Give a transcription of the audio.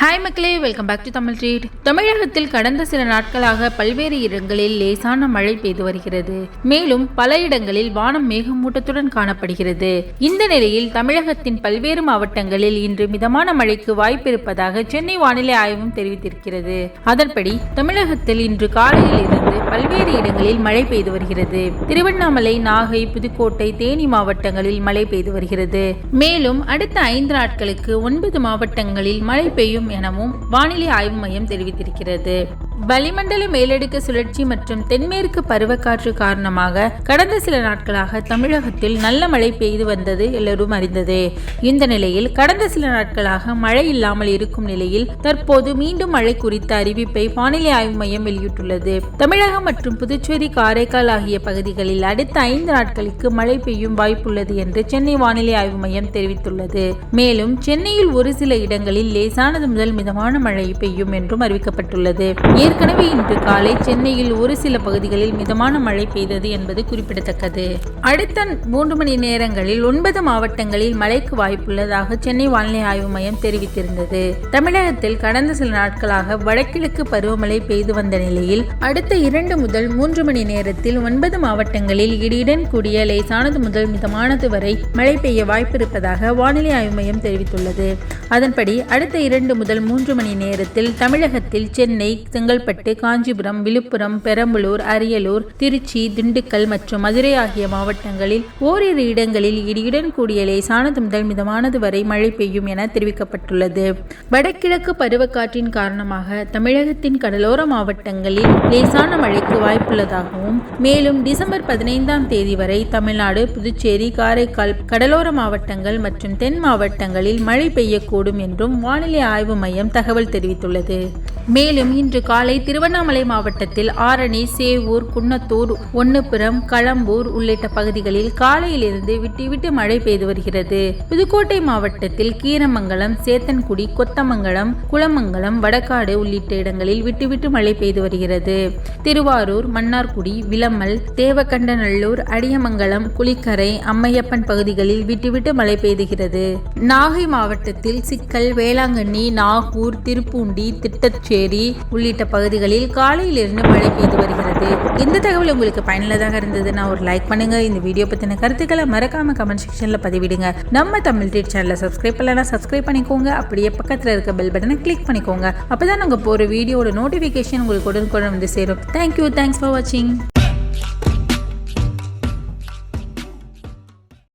Hi மக்களே, welcome back to Tamil treat. தமிழகத்தில் கடந்த சில நாட்களாக பல்வேறு இடங்களில் லேசான மழை பெய்து வருகிறது. மேலும் பல இடங்களில் வானம் மேகமூட்டத்துடன் காணப்படுகிறது. இந்த நிலையில் தமிழகத்தின் பல்வேறு மாவட்டங்களில் இன்று மிதமான மழைக்கு வாய்ப்பு இருப்பதாக சென்னை வானிலை ஆய்வும் தெரிவித்திருக்கிறது. அதன்படி தமிழகத்தில் இன்று காலையில் இருந்து பல்வேறு இடங்களில் மழை பெய்து வருகிறது. திருவண்ணாமலை, நாகை, புதுக்கோட்டை, தேனி மாவட்டங்களில் மழை பெய்து வருகிறது. மேலும் அடுத்த 5 நாட்களுக்கு 9 மாவட்டங்களில் மழை பெய்யும் எனவும் வானிலை ஆய்வு மையம் தெரிவித்திருக்கிறது. வளிமண்டல மேலடுக்கு சுழற்சி மற்றும் தென்மேற்கு பருவக்காற்று காரணமாக கடந்த சில நாட்களாக தமிழகத்தில் நல்ல மழை பெய்து வந்தது எல்லோரும் அறிந்ததே. இந்த நிலையில் கடந்த சில நாட்களாக மழை இல்லாமல் இருக்கும் நிலையில் தற்போது மீண்டும் மழை குறித்த அறிவிப்பை வானிலை ஆய்வு மையம் வெளியிட்டுள்ளது. தமிழகம் மற்றும் புதுச்சேரி, காரைக்கால் ஆகிய பகுதிகளில் அடுத்த 5 நாட்களுக்கு மழை பெய்யும் வாய்ப்புள்ளது என்று சென்னை வானிலை ஆய்வு மையம் தெரிவித்துள்ளது. மேலும் சென்னையில் ஒரு சில இடங்களில் லேசானது முதல் மிதமான மழை பெய்யும் என்றும் அறிவிக்கப்பட்டுள்ளது. ஏற்கனவே இன்று காலை சென்னையில் ஒரு சில பகுதிகளில் மிதமான மழை பெய்தது என்பது குறிப்பிடத்தக்கது. அடுத்த 3 மணி நேரங்களில் 9 மாவட்டங்களில் மழைக்கு வாய்ப்புள்ளதாக சென்னை வானிலை ஆய்வு மையம் தெரிவித்திருந்தது. தமிழகத்தில் கடந்த சில நாட்களாக வடகிழக்கு பருவமழை பெய்து வந்த நிலையில் அடுத்த 2 முதல் 3 மணி நேரத்தில் 9 மாவட்டங்களில் இடியுடன் கூடிய லேசானது முதல் மிதமானது வரை மழை பெய்ய வாய்ப்பு இருப்பதாக வானிலை ஆய்வு மையம் தெரிவித்துள்ளது. அதன்படி அடுத்த 2 முதல் 3 மணி நேரத்தில் தமிழகத்தில் சென்னை, செங்கல்பட்டு, காஞ்சிபுரம், விழுப்புரம், பெரம்பலூர், அரியலூர், திருச்சி, திண்டுக்கல் மற்றும் மதுரை ஆகிய மாவட்டங்களில் ஓரிரு இடங்களில் இடியுடன் கூடிய லேசானது முதல் மிதமானது வரை மழை பெய்யும் என தெரிவிக்கப்பட்டுள்ளது. வடகிழக்கு பருவக்காற்றின் காரணமாக தமிழகத்தின் கடலோர மாவட்டங்களில் லேசான மழைக்கு வாய்ப்புள்ளதாகவும், மேலும் டிசம்பர் 15ஆம் தேதி வரை தமிழ்நாடு, புதுச்சேரி, காரைக்கால் கடலோர மாவட்டங்கள் மற்றும் தென் மாவட்டங்களில் மழை பெய்யக்கூடும் என்றும் வானிலை ஆய்வு மையம் தகவல் தெரிவித்துள்ளது. மேலும் இன்று காலை திருவண்ணாமலை மாவட்டத்தில் ஆரணி, சேவூர், குன்னத்தூர், ஒன்னுபுரம், களம்பூர் உள்ளிட்ட பகுதிகளில் காலையிலிருந்து விட்டு மழை பெய்து வருகிறது. புதுக்கோட்டை மாவட்டத்தில் கீரமங்கலம், சேத்தன்குடி, கொத்தமங்கலம், குளமங்கலம், வடகாடு உள்ளிட்ட இடங்களில் விட்டு மழை பெய்து வருகிறது. திருவாரூர், மன்னார்குடி, விளமல், தேவகண்டநல்லூர், அடியமங்கலம், குளிக்கரை, அம்மையப்பன் பகுதிகளில் விட்டு மழை பெய்துகிறது. நாகை மாவட்டத்தில் சிக்கல், வேளாங்கண்ணி, நாகூர், திருப்பூண்டி, திட்டச்சேரி உள்ளிட்ட பகுதிகளில் காலையிலிருந்து மழை பெய்து வருகிறது. இந்த தகவல் உங்களுக்கு பயனுள்ளதாக இருந்ததுன்னா ஒரு லைக் பண்ணுங்க. இந்த வீடியோ பத்தின கருத்துக்களை மறக்காம கமெண்ட் செக்ஷன்ல பதிவிடுங்க. நம்ம தமிழ் ட்ரீட் சேனலை சப்ஸ்கிரைப் பண்ணலனா சப்ஸ்கிரைப் பண்ணிக்கோங்க. அப்படியே பக்கத்துல இருக்க பெல் பட்டனை கிளிக் பண்ணிக்கோங்க. அப்பதான் நாங்க போற வீடியோட நோட்டிபிகேஷன் உங்களுக்கு உடனுக்குடன் வந்து சேரும். தேங்க்யூ. தேங்க்ஸ் ஃபார் வாட்சிங்.